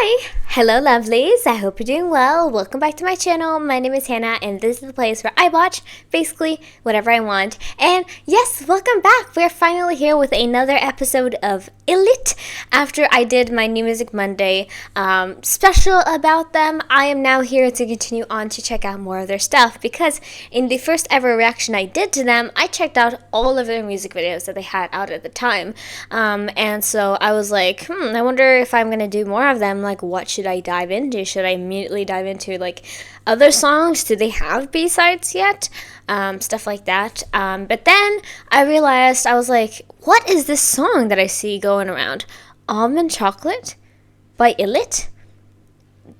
Hi! Hello lovelies, I hope you're doing well. Welcome back to my channel. My name is Hannah and this is the place where I watch basically whatever I want. And yes, welcome back! We're finally here with another episode of ILLIT. After I did my New Music Monday special about them, I am now here to continue on to check out more of their stuff because in the first ever reaction I did to them, I checked out all of their music videos that they had out at the time. And so I was like, I wonder if I'm gonna do more of them. Like, what should I dive into? Should I immediately dive into like other songs? Do they have B-sides yet? Stuff like that. But then I realized, I was like, what is this song that I see going around? Almond Chocolate by ILLIT?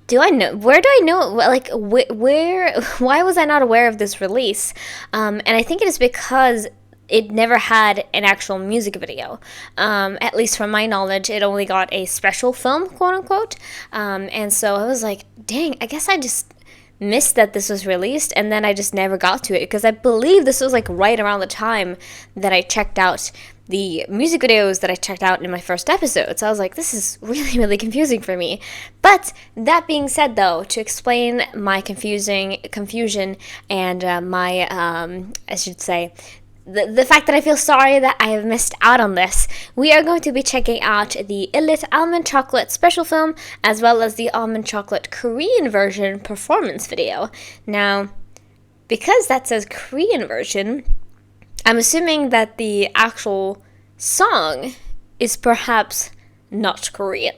Do I know? Where do I know? Like, where? Why was I not aware of this release? And I think it is because it never had an actual music video. At least from my knowledge, it only got a special film, quote unquote. And so I was like, dang, I guess I just missed that this was released, and then I just never got to it because I believe this was like right around the time that I checked out the music videos that I checked out in my first episode. So I was like, this is really, really confusing for me. But that being said, though, to explain my confusion and my, I should say, the fact that I feel sorry that I have missed out on this, we are going to be checking out the ILLIT Almond Chocolate special film as well as the Almond Chocolate Korean version performance video. Now, because that says Korean version, I'm assuming that the actual song is perhaps not Korean.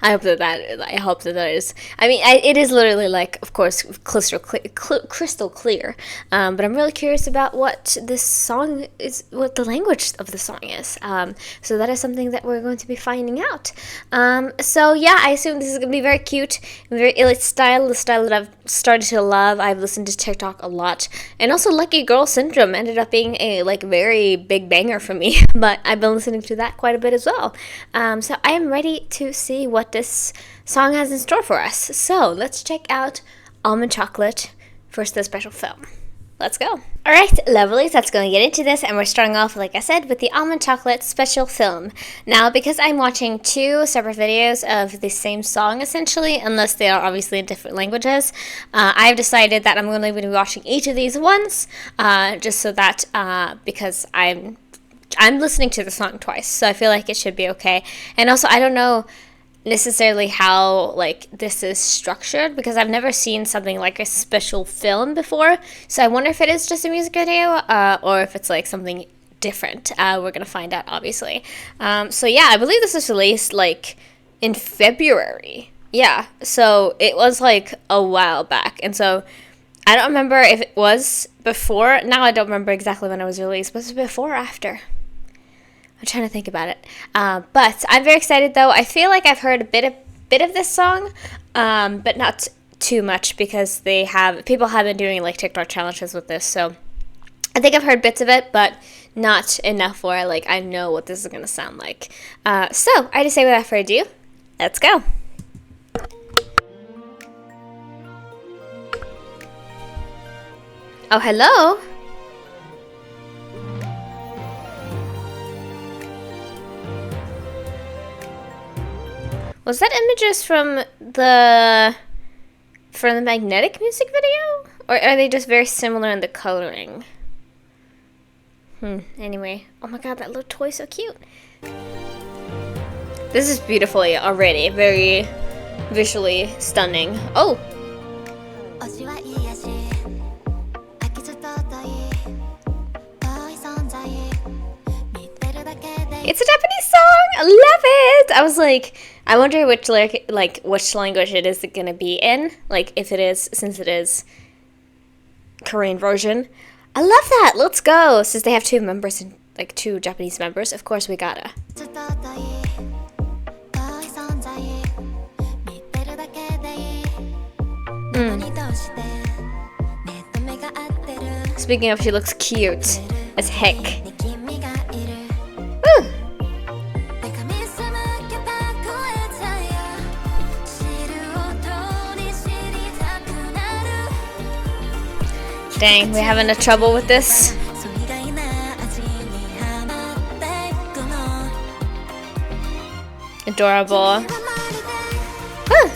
I hope that is. I mean, it is literally like, of course, crystal clear. But I'm really curious about what this song is, what the language of the song is. So that is something that we're going to be finding out. So yeah, I assume this is gonna be very cute, very ILLIT style, the style that I've started to love. I've listened to TikTok a lot, and also Lucky Girl Syndrome ended up being a like very big banger for me. But I've been listening to that quite a bit as well. So I am ready to see what this song has in store for us. So let's check out Almond Chocolate for the special film. Let's go. Alright, lovelies, let's go and get into this, and we're starting off, like I said, with the Almond Chocolate special film. Now, because I'm watching two separate videos of the same song, essentially, unless they are obviously in different languages, I've decided that I'm going to be watching each of these once, just so that, because I'm listening to the song twice, so I feel like it should be okay. And also, I don't know necessarily how like this is structured because I've never seen something like a special film before, so I wonder if it is just a music video or if it's like something different. We're gonna find out, obviously. So yeah, I believe this was released like in February. Yeah, so it was like a while back, and so I don't remember if it was before. Now I don't remember exactly when it was released, but was it before or after? I'm trying to think about it. But I'm very excited, though. I feel like I've heard a bit of this song, but not too much because people have been doing like TikTok challenges with this. So I think I've heard bits of it, but not enough where like I know what this is gonna sound like. So I just say without further ado, let's go. Oh, hello. Was that images from the magnetic music video? Or are they just very similar in the coloring? Anyway. Oh my god, that little toy is so cute. This is beautiful already. Very visually stunning. Oh! It's a Japanese song! I love it! I was like, I wonder which which language it is gonna be in. Like, if it is, since it is Korean version. I love that! Let's go! Since they have two members, like two Japanese members, of course we gotta. Speaking of, she looks cute as heck. Woo! Dang, we're having a trouble with this. Adorable. Ooh.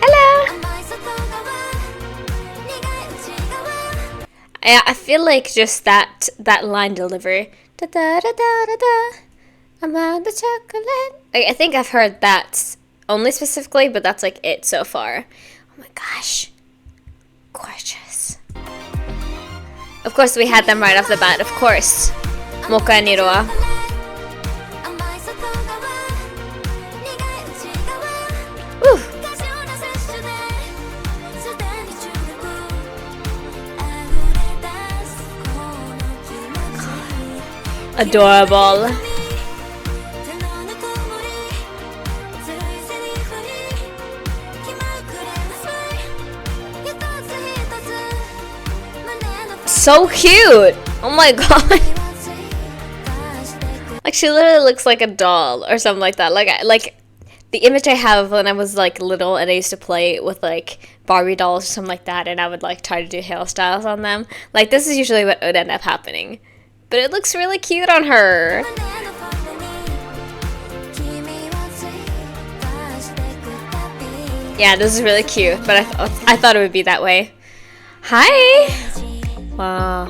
Hello. I feel like just that line delivery. Da da da da da da. I'm on the chocolate. I think I've heard that only specifically, but that's like it so far. Oh my gosh. Gorgeous. Of course, we had them right off the bat, of course. Mocha and Niroa. Woo. Adorable. So cute! Oh my god. Like, she literally looks like a doll or something like that. Like the image I have when I was like little and I used to play with like Barbie dolls or something like that, and I would like try to do hairstyles on them. Like, this is usually what would end up happening. But it looks really cute on her. Yeah, this is really cute, but I thought it would be that way. Hi! Wow.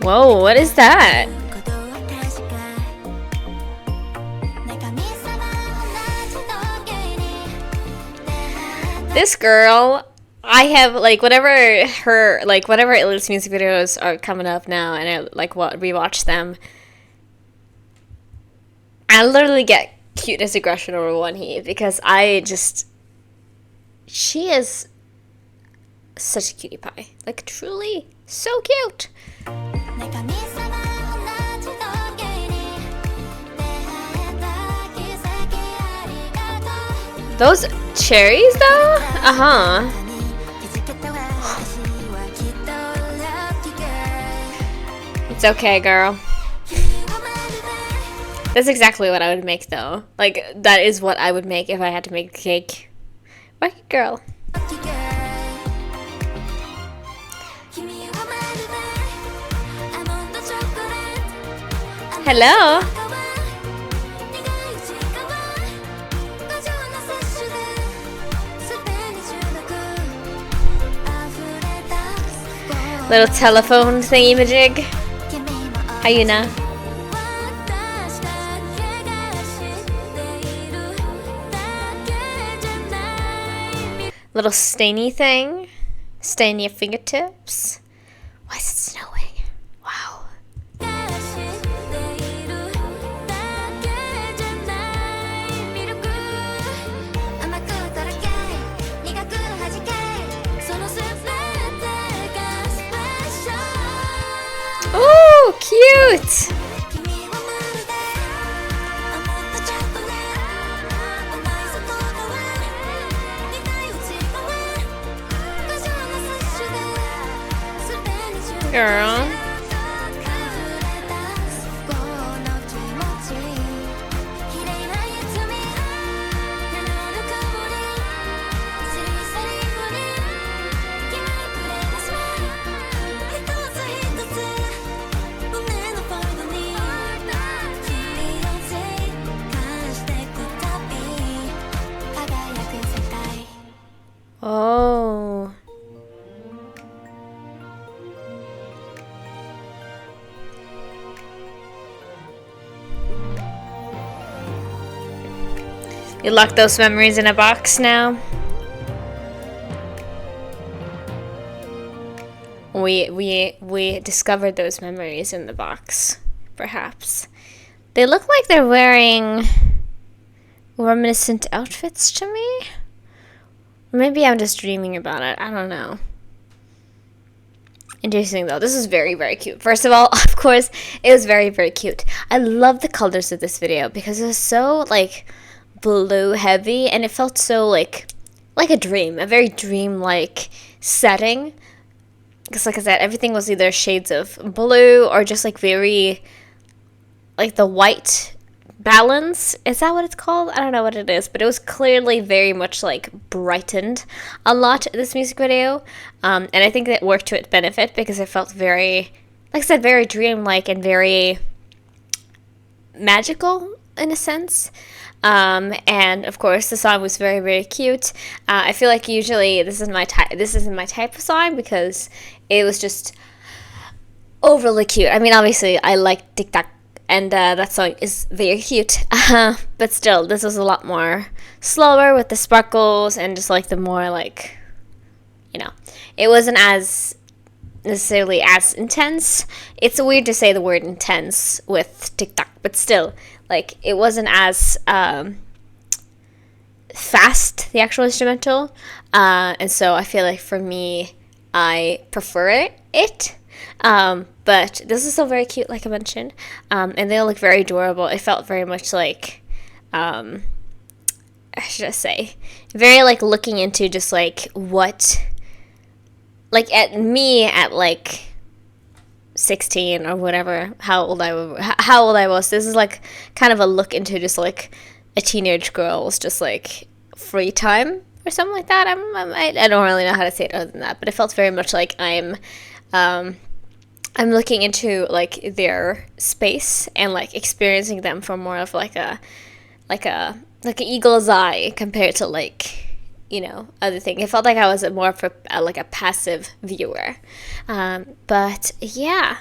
Whoa, what is that? This girl, I have like whatever ILLIT's music videos are coming up now, and I like rewatch them. I literally get cuteness aggression over Wonhee because she is such a cutie pie. Like, truly so cute. Those cherries though? Uh-huh. It's okay, girl. That's exactly what I would make though. Like, that is what I would make if I had to make a cake. Right, girl. Hello. Little telephone thingy-majig. Hyuna. Little stainy thing. Stain your fingertips. Why is it snowing? Wow. Oh, cute! Girl. Oh. You lock those memories in a box now? We discovered those memories in the box, perhaps. They look like they're wearing reminiscent outfits to me. Maybe I'm just dreaming about it. I don't know. Interesting though. This is very, very cute. First of all, of course, it was very, very cute. I love the colors of this video because it was so like blue heavy, and it felt so like a dream, a very dream-like setting. Because like I said, everything was either shades of blue or just like very like the white balance. Is that what it's called? I don't know what it is, but it was clearly very much like brightened a lot in this music video. And I think that worked to its benefit because it felt very, like I said, very dreamlike and very magical in a sense. And of course the song was very, very cute. I feel like usually this isn't my type of song because it was just overly cute. I mean, obviously I like Tic Tac, and that song is very cute. But still, this was a lot more slower with the sparkles and just like the more like, you know, it wasn't as necessarily as intense. It's weird to say the word intense with TikTok, but still, like, it wasn't as fast, the actual instrumental. And so I feel like for me, I prefer it. But this is still very cute, like I mentioned. And they all look very adorable. It felt very much like, how should I say, very like looking into just like what, like at like 16 or whatever, how old I was. This is like kind of a look into just like a teenage girl's just like free time or something like that. I don't really know how to say it other than that, but it felt very much like I'm looking into like their space and like experiencing them from more of like an eagle's eye compared to like, you know, other thing. It felt like I was more of like a passive viewer. But yeah,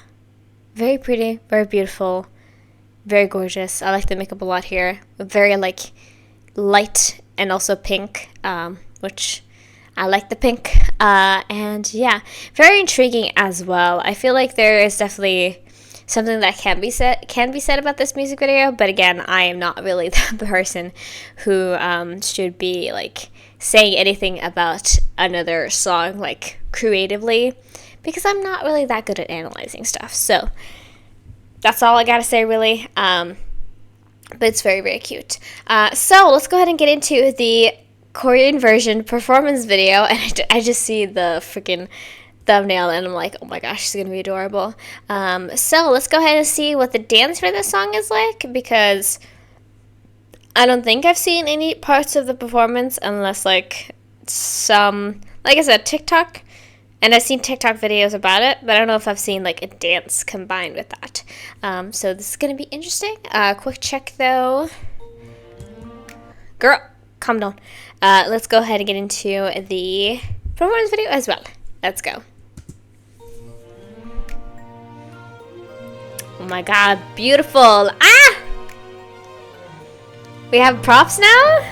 very pretty, very beautiful, very gorgeous. I like the makeup a lot here. Very like light and also pink, which I like the pink. And yeah, very intriguing as well. I feel like there is definitely something that can be said about this music video, but again, I am not really the person who should be like saying anything about another song like creatively, because I'm not really that good at analyzing stuff. So that's all I gotta say really. But it's very, very cute. So let's go ahead and get into the Korean version performance video, and I just see the freaking thumbnail and I'm like, oh my gosh, it's gonna be adorable. So let's go ahead and see what the dance for this song is like, because I don't think I've seen any parts of the performance unless like some, like I said, TikTok, and I've seen TikTok videos about it, but I don't know if I've seen like a dance combined with that. So this is gonna be interesting. Quick check though. Girl, calm down. Let's go ahead and get into the performance video as well. Let's go. Oh my god, beautiful. Ah! We have props now?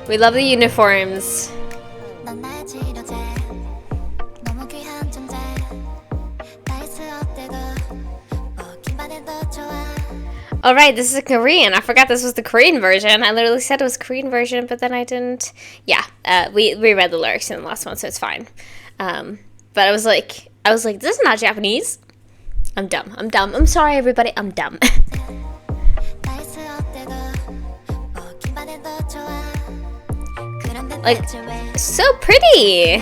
We love the uniforms. Alright, this is a Korean. I forgot this was the Korean version. I literally said it was Korean version, but then I didn't. Yeah, we read the lyrics in the last one, so it's fine. But I was like, this is not Japanese. I'm dumb. I'm sorry, everybody. I'm dumb. Like, so pretty.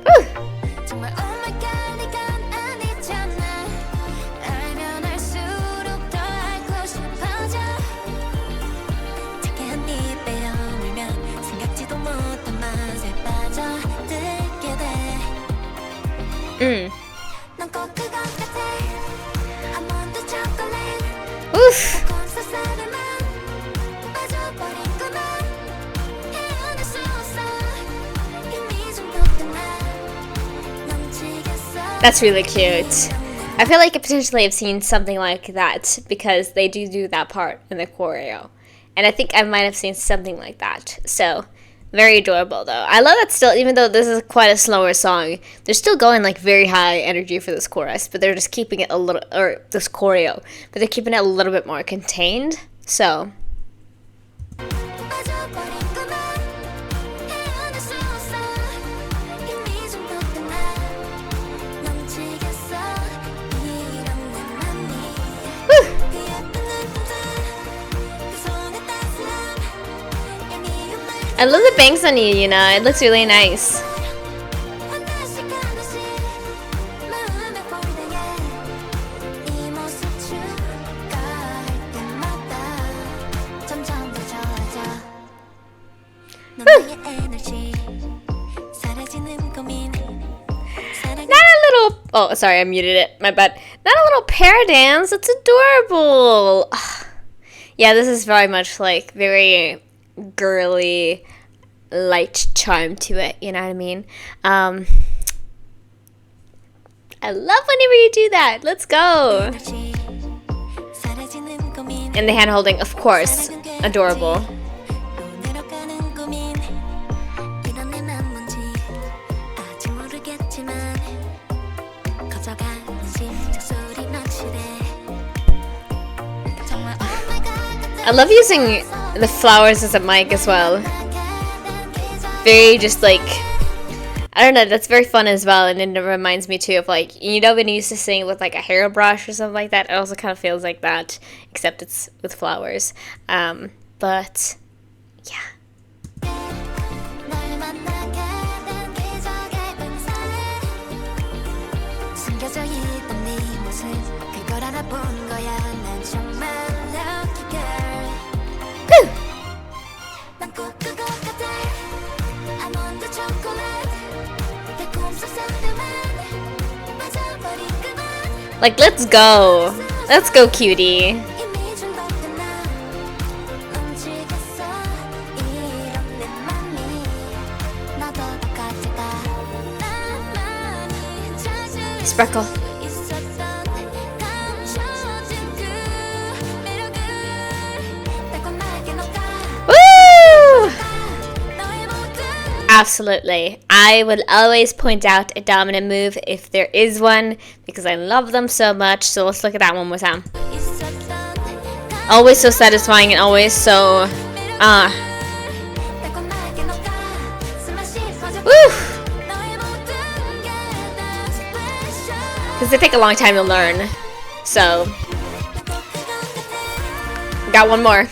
Whew. Oof. That's really cute. I feel like I potentially have seen something like that because they do that part in the choreo. And I think I might have seen something like that. So, very adorable though. I love that still, even though this is quite a slower song, they're still going like very high energy for this chorus, but they're just keeping it a little, or this choreo, but they're keeping it a little bit more contained. So, I I love the bangs on you, you know, it looks really nice. Oh, sorry, I muted it. My bad. Not a little pear dance. It's adorable. Yeah, this is very much like very girly, light charm to it. You know what I mean? I love whenever you do that. Let's go. And the hand holding, of course, adorable. I love using the flowers as a mic as well. Very just like, I don't know, that's very fun as well. And it reminds me too of like, you know, when you used to sing with like a hairbrush or something like that, it also kind of feels like that, except it's with flowers. But yeah. Like, let's go. Let's go, cutie. Sparkle. Absolutely. I will always point out a dominant move if there is one, because I love them so much. So let's look at that one more time. Always so satisfying and always so because they take a long time to learn. So got one more.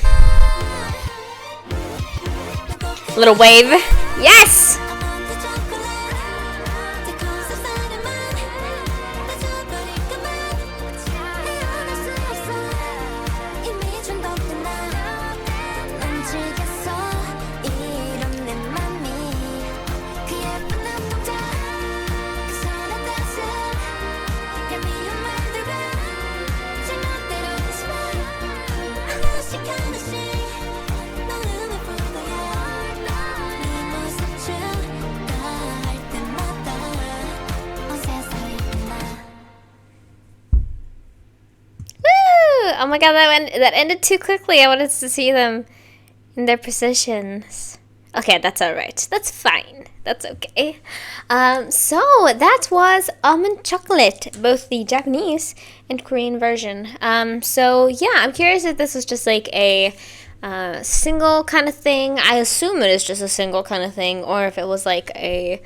Little wave. Yes! Oh my god, that ended too quickly. I wanted to see them in their positions. Okay, that's alright. That's fine. That's okay. So that was Almond Chocolate, both the Japanese and Korean version. So yeah, I'm curious if this was just like a single kind of thing. I assume it is just a single kind of thing, or if it was like a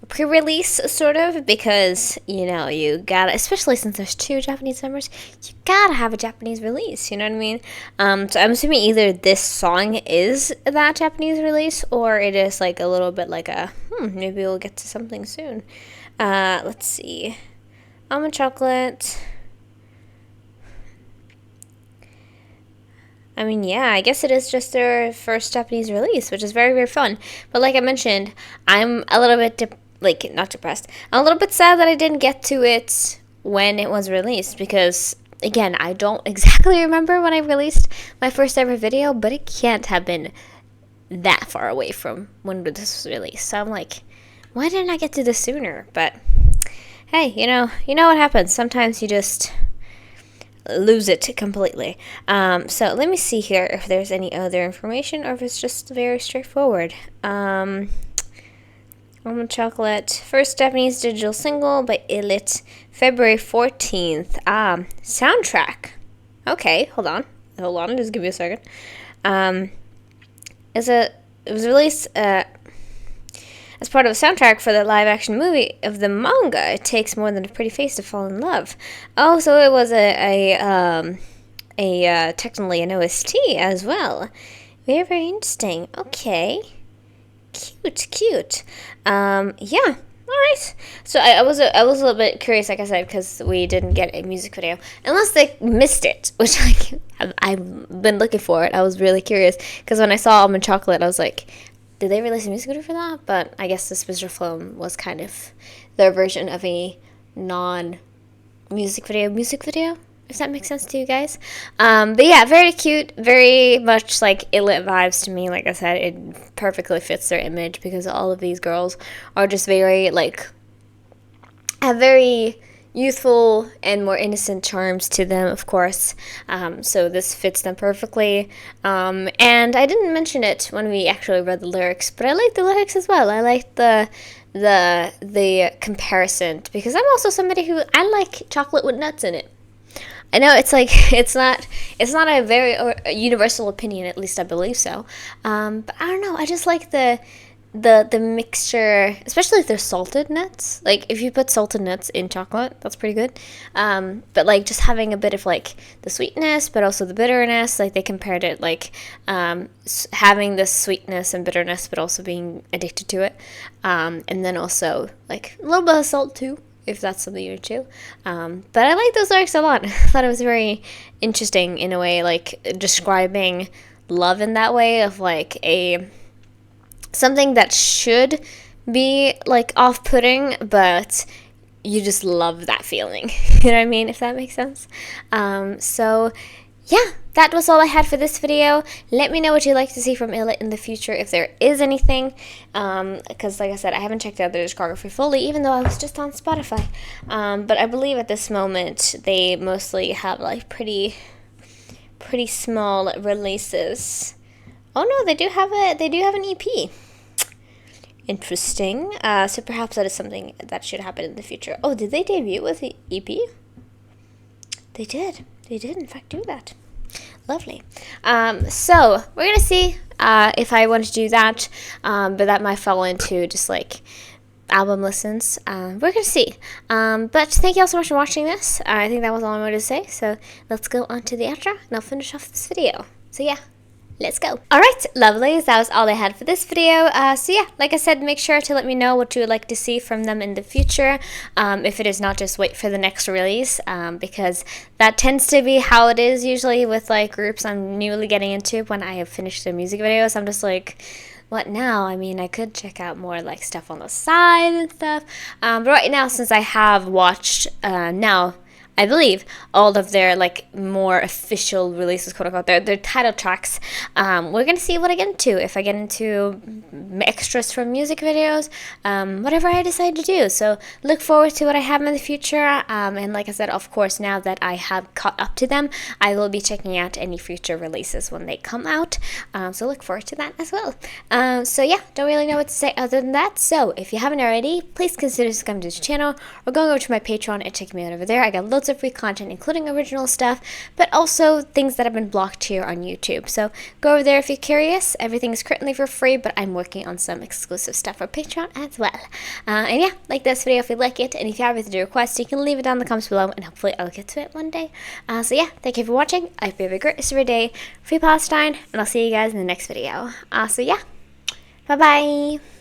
pre-release sort of, because you know, you gotta, especially since there's 2 Japanese members, you gotta have a Japanese release, you know what I mean? So I'm assuming either this song is that Japanese release, or it is like a little bit like a maybe we'll get to something soon. Let's see. Almond Chocolate. I mean, yeah, I guess it is just their first Japanese release, which is very, very fun. But like I mentioned, I'm a little bit not depressed. I'm a little bit sad that I didn't get to it when it was released, because again, I don't exactly remember when I released my first ever video, but it can't have been that far away from when this was released. So I'm like, why didn't I get to this sooner? But hey, you know what happens. Sometimes you just lose it completely. So let me see here if there's any other information, or if it's just very straightforward. Almond Chocolate, first Japanese digital single by ILLIT, February 14th. Soundtrack. Okay, hold on, just give me a second. It was released as part of a soundtrack for the live-action movie of the manga. It takes more than a pretty face to fall in love. Oh, so it was technically an OST as well. Very, very interesting. Okay. Cute, cute. Yeah. All right. So I was a little bit curious, like I said, because we didn't get a music video, unless they missed it, which like I've been looking for it. I was really curious because when I saw Almond Chocolate, I was like, did they release a music video for that? But I guess this Mr. Film was kind of their version of a non-music video, if that makes sense to you guys. But yeah, very cute, very much like ILLIT vibes to me. Like I said, it perfectly fits their image because all of these girls are just very, like, have very youthful and more innocent charms to them, of course. So this fits them perfectly. And I didn't mention it when we actually read the lyrics, but I like the lyrics as well. I like the comparison because I'm also somebody who I like chocolate with nuts in it. I know it's like it's not a very universal opinion, at least I believe so. But I don't know. I just like the mixture, especially if they're salted nuts. Like if you put salted nuts in chocolate, that's pretty good. But like just having a bit of like the sweetness, but also the bitterness. Like they compared it like having the sweetness and bitterness, but also being addicted to it. And then also like a little bit of salt too, if that's something you're into. But I like those lyrics a lot. I thought it was very interesting in a way, like describing love in that way of like something that should be like off-putting, but you just love that feeling. You know what I mean? If that makes sense. So yeah, that was all I had for this video. Let me know what you'd like to see from ILLIT in the future, if there is anything, because like I said, I haven't checked out their discography fully, even though I was just on Spotify. But I believe at this moment they mostly have like pretty small releases. Oh no, they do have an EP. Interesting. So perhaps that is something that should happen in the future. Oh, did they debut with the EP? They did. They did, in fact, do that. Lovely. So we're going to see if I want to do that, but that might fall into just like album listens. We're going to see. But thank you all so much for watching this. I think that was all I wanted to say. So let's go on to the outro, and I'll finish off this video. So yeah. Let's go. Alright, lovelies, that was all I had for this video. So yeah, like I said, make sure to let me know what you would like to see from them in the future. If it is not, just wait for the next release, because that tends to be how it is usually with like groups I'm newly getting into. When I have finished their music videos, I'm just like, what now? I mean, I could check out more like stuff on the side and stuff. But right now, since I have watched now, I believe, all of their like more official releases, quote unquote, their title tracks. We're gonna see what I get into. If I get into extras from music videos, whatever I decide to do. So look forward to what I have in the future. And like I said, of course, now that I have caught up to them, I will be checking out any future releases when they come out. So look forward to that as well. So yeah, don't really know what to say other than that. So if you haven't already, please consider subscribing to this channel or going over to my Patreon and checking me out over there. I got loads of free content, including original stuff, but also things that have been blocked here on YouTube. So go over there if you're curious. Everything is currently for free, but I'm working on some exclusive stuff for Patreon as well. And yeah, like this video if you like it, and if you have anything to request, you can leave it down in the comments below, and hopefully I'll get to it one day. So yeah, thank you for watching. I hope you have a great rest of your day. Free Palestine, and I'll see you guys in the next video. So yeah, bye bye.